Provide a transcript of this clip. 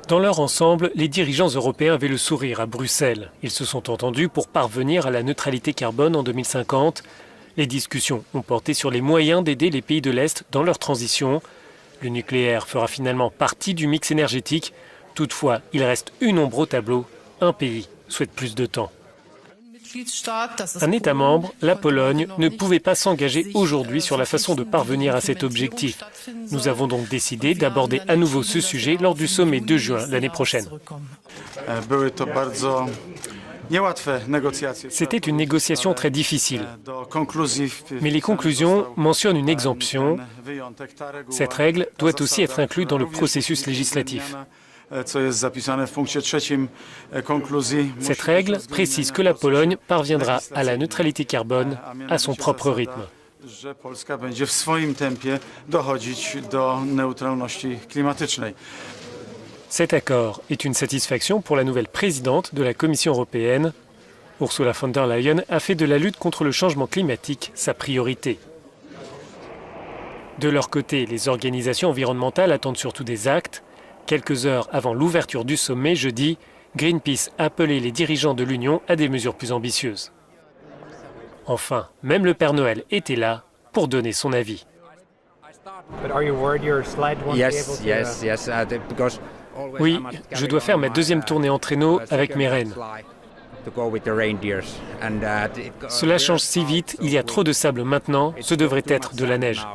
Dans leur ensemble, les dirigeants européens avaient le sourire à Bruxelles. Ils se sont entendus pour parvenir à la neutralité carbone en 2050. Les discussions ont porté sur les moyens d'aider les pays de l'Est dans leur transition. Le nucléaire fera finalement partie du mix énergétique. Toutefois, il reste une ombre au tableau. Un pays souhaite plus de temps. Un État membre, la Pologne, ne pouvait pas s'engager aujourd'hui sur la façon de parvenir à cet objectif. Nous avons donc décidé d'aborder à nouveau ce sujet lors du sommet de juin l'année prochaine. C'était une négociation très difficile, mais les conclusions mentionnent une exemption. Cette règle doit aussi être inclue dans le processus législatif. Cette règle précise que la Pologne parviendra à la neutralité carbone à son propre rythme. Cet accord est une satisfaction pour la nouvelle présidente de la Commission européenne. Ursula von der Leyen a fait de la lutte contre le changement climatique sa priorité. De leur côté, les organisations environnementales attendent surtout des actes. Quelques heures avant l'ouverture du sommet jeudi, Greenpeace a appelé les dirigeants de l'Union à des mesures plus ambitieuses. Enfin, même le Père Noël était là pour donner son avis. Oui, je dois faire ma deuxième tournée en traîneau avec mes rennes. Cela change si vite, il y a trop de sable maintenant, ce devrait être de la neige.